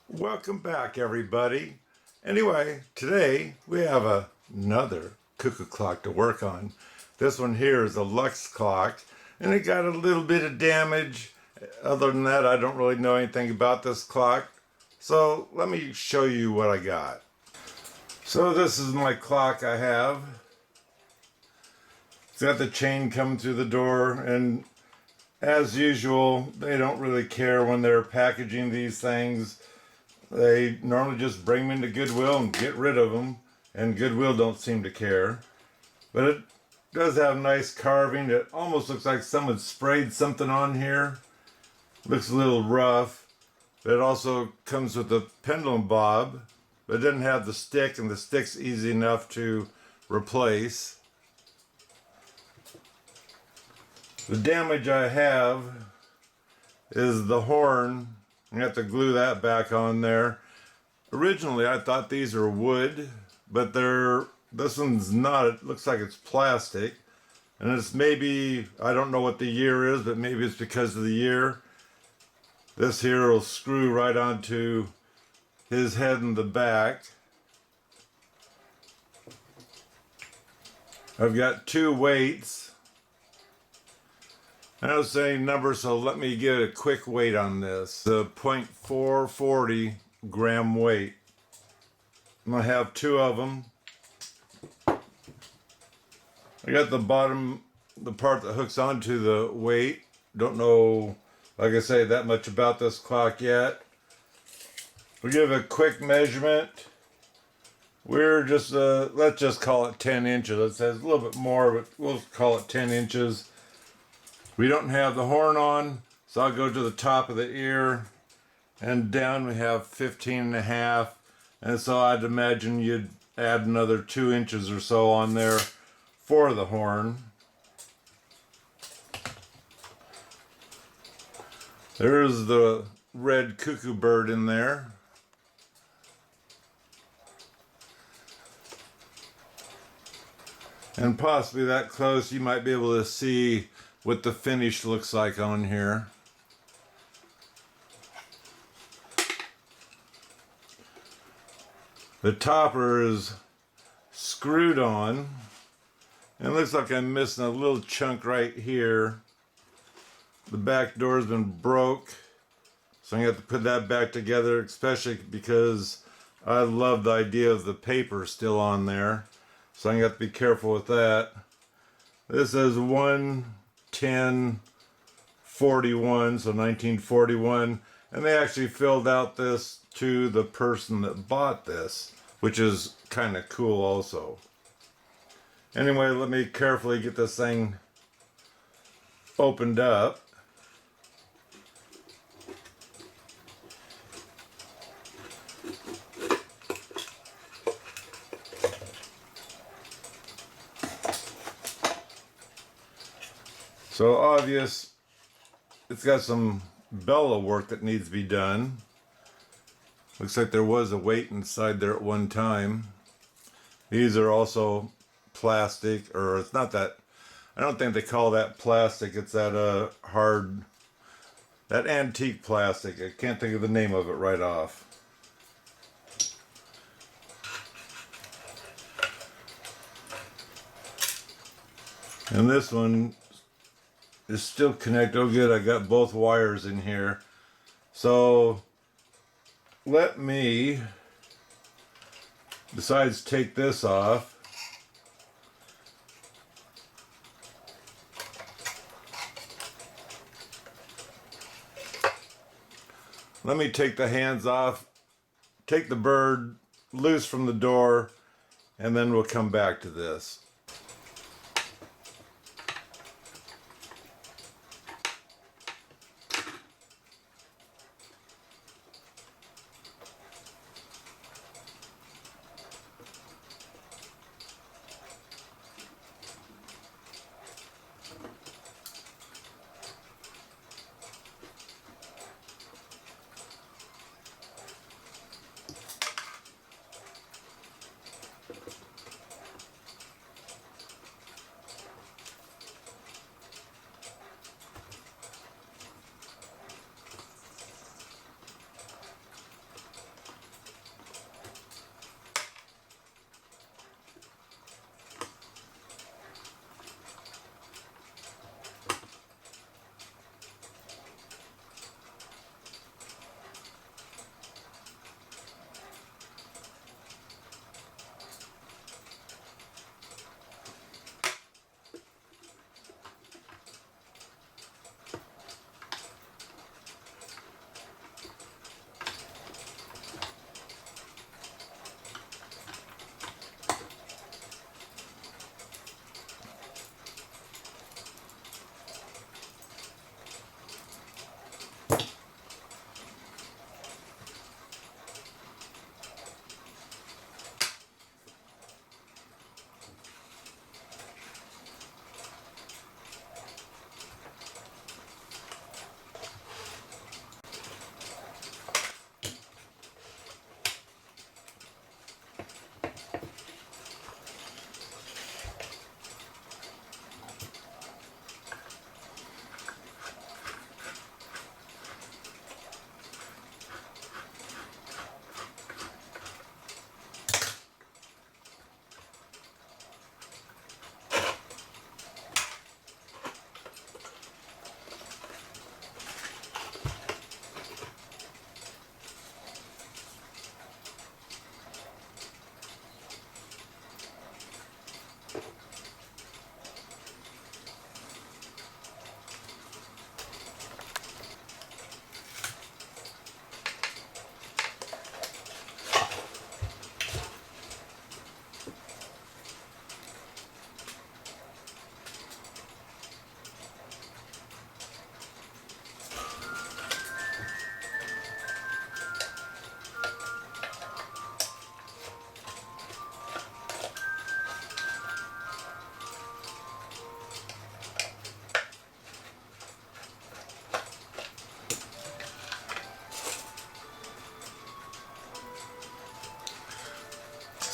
Welcome back, everybody. Anyway, today we have another cuckoo clock to work on. This one here is a LUX clock, and it got a little bit of damage. Other than that, I don't really know anything about this clock. So let me show you what I got. So this is my clock I have. It's got the chain coming through the door, and as usual, they don't really care when they're packaging these things. They normally just bring them into Goodwill and get rid of them, and Goodwill don't seem to care. But it does have nice carving. It almost looks like someone sprayed something on here. Looks a little rough. But it also comes with a pendulum bob, but it doesn't have the stick, and the stick's easy enough to replace. The damage I have is the horn. I have to glue that back on there. Originally I thought these were wood, but this one's not. It looks like it's plastic, and it's maybe, I don't know what the year is, but maybe it's because of the year. This here will screw right onto his head in the back. I've got two weights. I was saying numbers, so let me get a quick weight on this. The 0.440 gram weight. I'm gonna have two of them. I got the bottom, the part that hooks onto the weight. Don't know, like I say, that much about this clock yet. We'll give a quick measurement. We're just, let's just call it 10 inches. It says a little bit more, but we'll call it 10 inches. We don't have the horn on, so I'll go to the top of the ear, and down we have 15.5, and so I'd imagine you'd add another 2 inches or so on there for the horn. There's the red cuckoo bird in there. And possibly that close you might be able to see what the finish looks like on here. The topper is screwed on, and it looks like I'm missing a little chunk right here. The back door's been broke, so I'm gonna have to put that back together, especially because I love the idea of the paper still on there, so I'm gonna have to be careful with that. This is 1/10/41, so 1941, and they actually filled out this to the person that bought this, which is kind of cool also. Anyway, let me carefully get this thing opened up. So obvious, it's got some bellow work that needs to be done. Looks like there was a weight inside there at one time. These are also plastic, or it's not that, I don't think they call that plastic, it's that hard, that antique plastic. I can't think of the name of it right off. And this one is still connected. Oh good, I got both wires in here. So let me, besides take this off, let me take the hands off, take the bird loose from the door, and then we'll come back to this.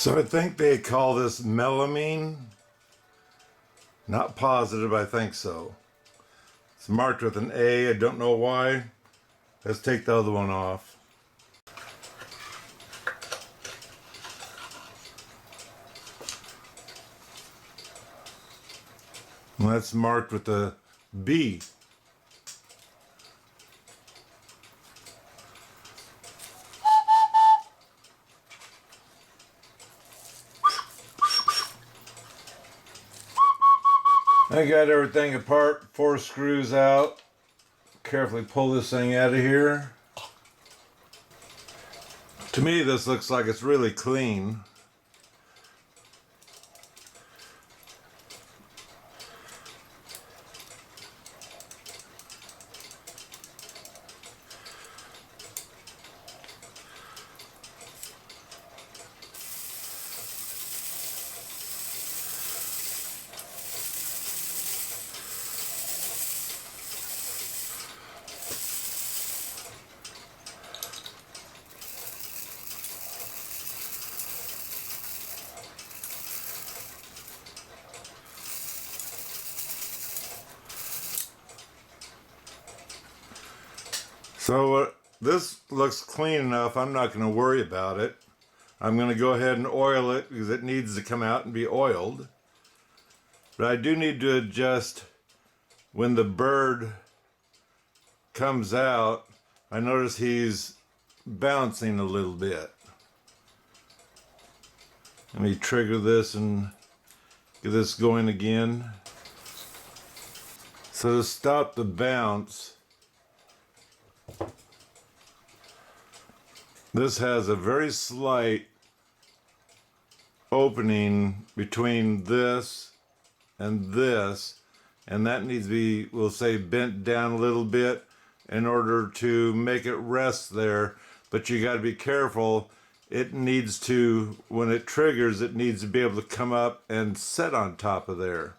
So I think they call this melamine. Not positive, I think so. It's marked with an A, I don't know why. Let's take the other one off. And that's marked with a B. I got everything apart, 4 screws out. Carefully pull this thing out of here. To me, this looks like it's really clean. So this looks clean enough, I'm not going to worry about it. I'm going to go ahead and oil it because it needs to come out and be oiled. But I do need to adjust when the bird comes out. I notice he's bouncing a little bit. Let me trigger this and get this going again. So to stop the bounce, this has a very slight opening between this, and that needs to be, we'll say, bent down a little bit in order to make it rest there. But you got to be careful. It needs to, when it triggers, it needs to be able to come up and set on top of there.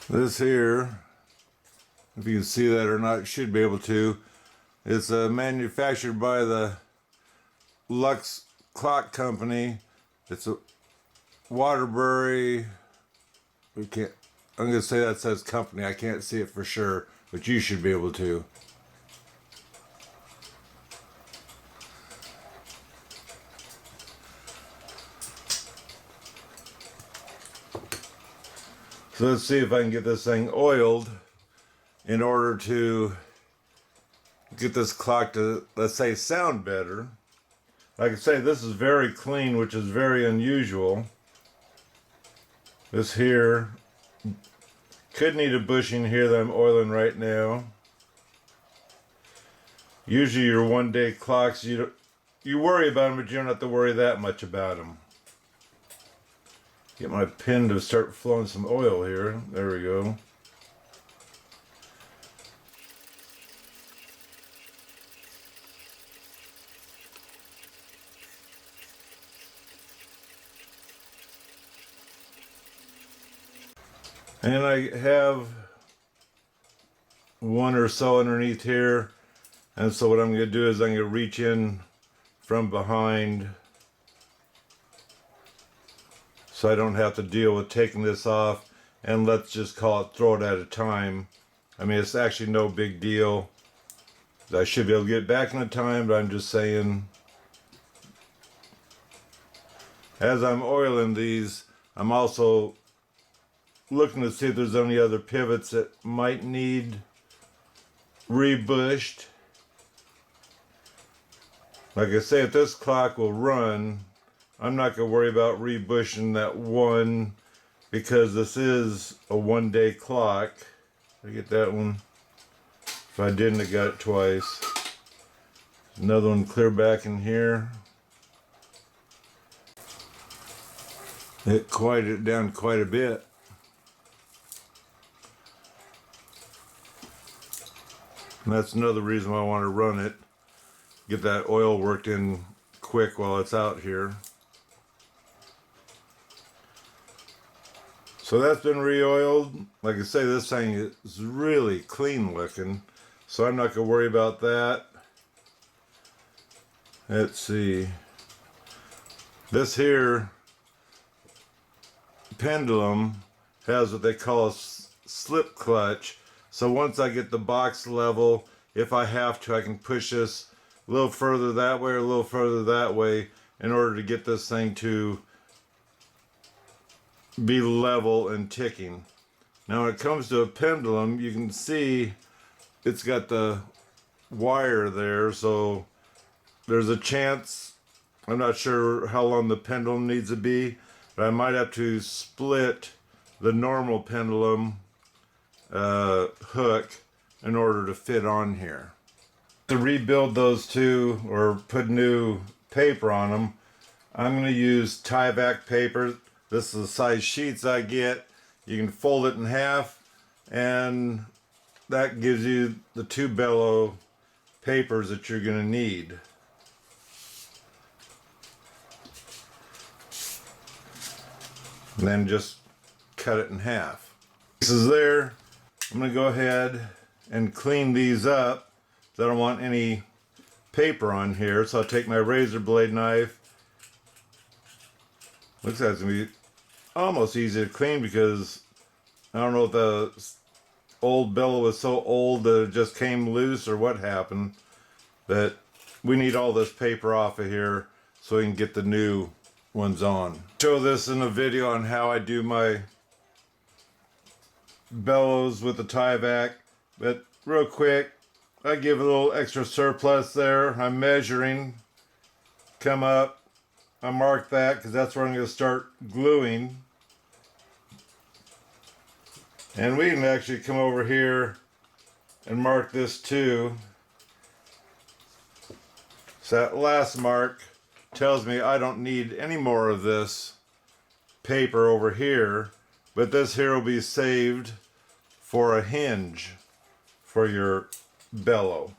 This here, if you can see that or not, you should be able to. It's manufactured by the LUX Clock Company. It's a Waterbury. I'm going to say that says company. I can't see it for sure, but you should be able to. So let's see if I can get this thing oiled in order to get this clock to, let's say, sound better. Like I say, this is very clean, which is very unusual. This here could need a bushing here that I'm oiling right now. Usually your one-day clocks, you worry about them, but you don't have to worry that much about them. Get my pin to start flowing some oil here. There we go. And I have one or so underneath here. And so what I'm going to do is I'm going to reach in from behind so I don't have to deal with taking this off, and let's just call it throw it at a time. I mean, it's actually no big deal. I should be able to get back in a time, but I'm just saying, as I'm oiling these, I'm also looking to see if there's any other pivots that might need rebushed. Like I say, if this clock will run, I'm not going to worry about rebushing that one because this is a one-day clock. Did I get that one? If I didn't, I got it twice. Another one clear back in here. It quieted it down quite a bit. And that's another reason why I want to run it. Get that oil worked in quick while it's out here. So that's been re-oiled. Like I say, this thing is really clean looking, so I'm not going to worry about that. Let's see. This here pendulum has what they call a slip clutch. So once I get the box level, if I have to, I can push this a little further that way or a little further that way in order to get this thing to be level and ticking. Now when it comes to a pendulum, you can see it's got the wire there, so there's a chance, I'm not sure how long the pendulum needs to be, but I might have to split the normal pendulum hook in order to fit on here. To rebuild those two or put new paper on them, I'm going to use Tyvek paper. This is the size sheets I get. You can fold it in half, and that gives you the two bellow papers that you're going to need. And then just cut it in half. This is there. I'm going to go ahead and clean these up. I don't want any paper on here, so I'll take my razor blade knife. Looks like it's going to be almost easy to clean because I don't know if the old bellow was so old that it just came loose or what happened, but we need all this paper off of here so we can get the new ones on. Show this in a video on how I do my bellows with the Tyvek, but real quick, I give a little extra surplus there. I'm measuring, come up, I mark that because that's where I'm going to start gluing. And we can actually come over here and mark this too. So that last mark tells me I don't need any more of this paper over here, but this here will be saved for a hinge for your bellow.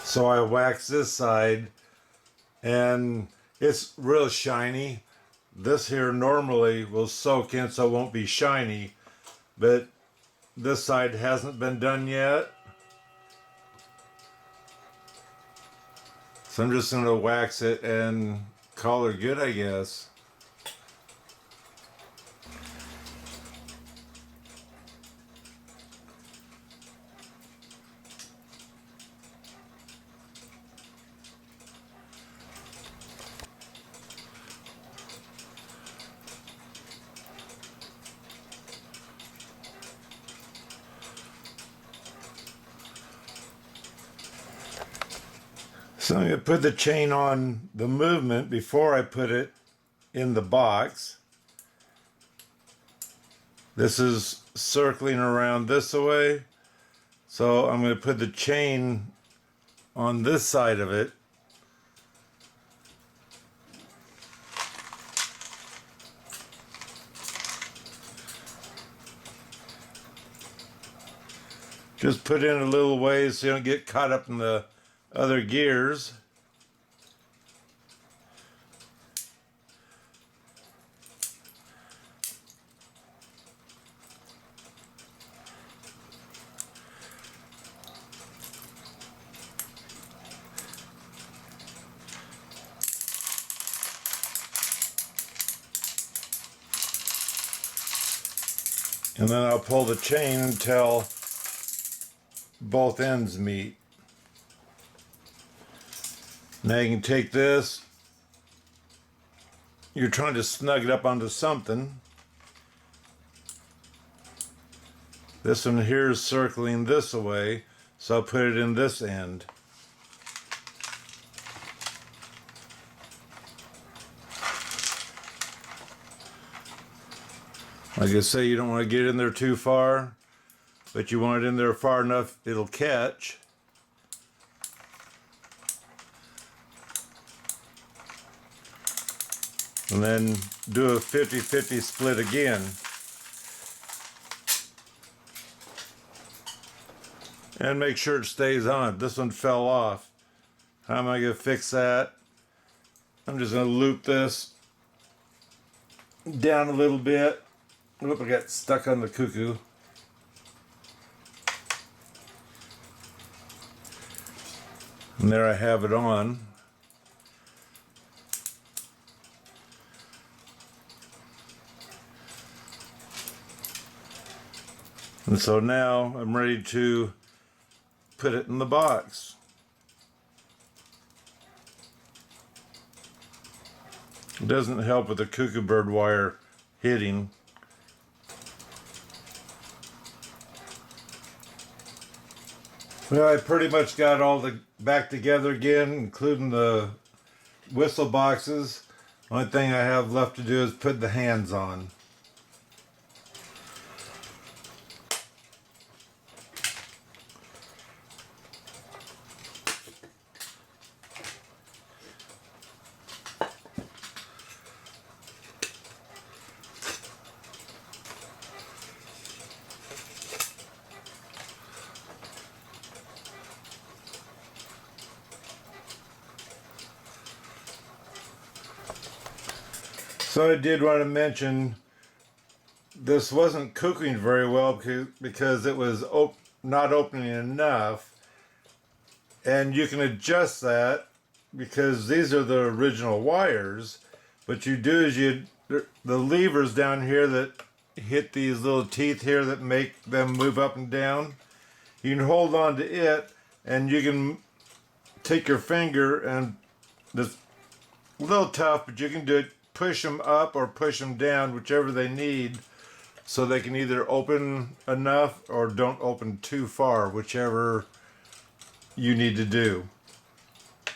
So I wax this side and it's real shiny. This here normally will soak in so it won't be shiny, but this side hasn't been done yet. So I'm just going to wax it and call her good, I guess. So I'm going to put the chain on the movement before I put it in the box. This is circling around this way. So I'm going to put the chain on this side of it. Just put in a little ways so you don't get caught up in the other gears. And then I'll pull the chain until both ends meet. Now you can take this, you're trying to snug it up onto something. This one here is circling this way, so I'll put it in this end. Like I say, you don't want to get in there too far, but you want it in there far enough it'll catch. And then do a 50-50 split again. And make sure it stays on. This one fell off. How am I going to fix that? I'm just going to loop this down a little bit. Oop, I got stuck on the cuckoo. And there I have it on. And so now I'm ready to put it in the box. It doesn't help with the cuckoo bird wire hitting. Well, I pretty much got all the back together again, including the whistle boxes. Only thing I have left to do is put the hands on. So I did want to mention this wasn't cooking very well because it was not opening enough, and you can adjust that because these are the original wires. What you do is the levers down here that hit these little teeth here that make them move up and down, you can hold on to it and you can take your finger, and it's a little tough, but you can do it, push them up or push them down, whichever they need, so they can either open enough or don't open too far, whichever you need to do.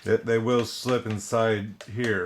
They will slip inside here.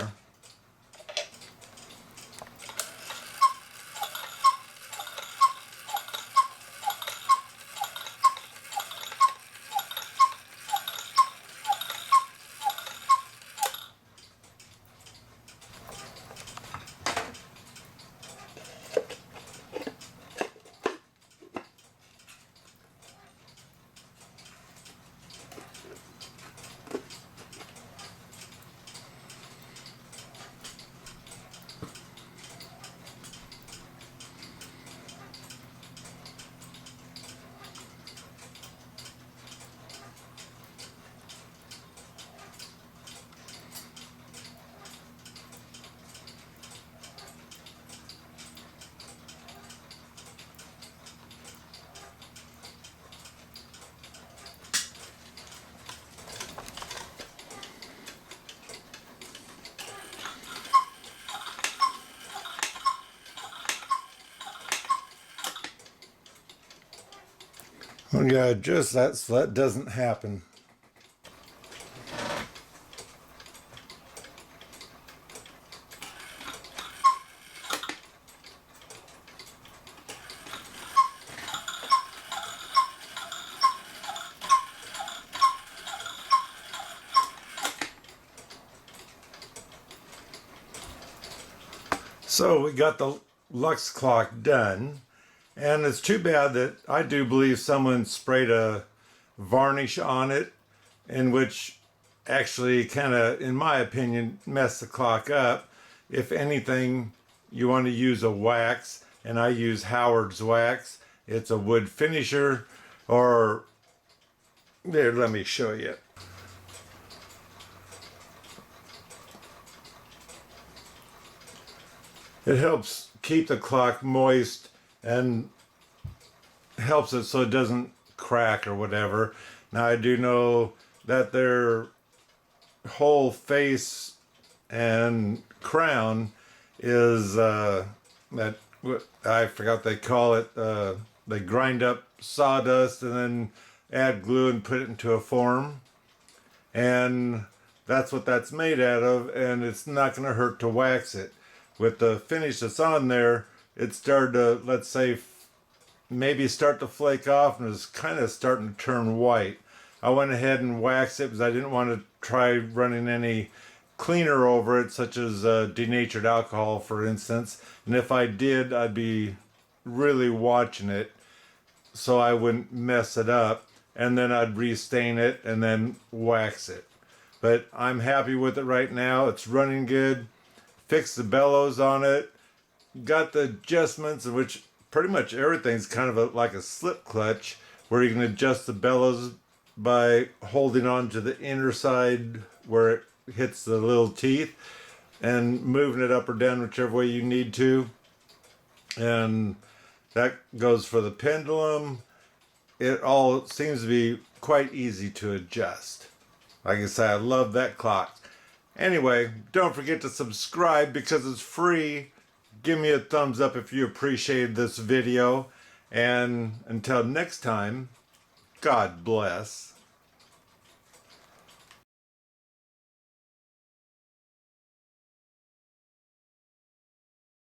I'm going to adjust that so that doesn't happen. So we got the Lux clock done, and it's too bad that I do believe someone sprayed a varnish on it, in which actually kind of, in my opinion, messed the clock up. If anything, you want to use a wax, and I use Howard's wax. It's a wood finisher, or there, let me show you. It helps keep the clock moist and helps it so it doesn't crack or whatever. Now I do know that their whole face and crown is that, I forgot they call it, they grind up sawdust and then add glue and put it into a form, and that's what that's made out of, and it's not going to hurt to wax it. With the finish that's on there, it started to, let's say, maybe start to flake off, and it's kind of starting to turn white. I went ahead and waxed it because I didn't want to try running any cleaner over it, such as denatured alcohol, for instance. And if I did, I'd be really watching it so I wouldn't mess it up. And then I'd restain it and then wax it. But I'm happy with it right now. It's running good. Fixed the bellows on it. Got the adjustments, in which pretty much everything's kind of like a slip clutch, where you can adjust the bellows by holding on to the inner side where it hits the little teeth and moving it up or down whichever way you need to. And that goes for the pendulum. It all seems to be quite easy to adjust. Like I said, I love that clock. Anyway, don't forget to subscribe because it's free. Give me a thumbs up if you appreciated this video. And until next time, God bless.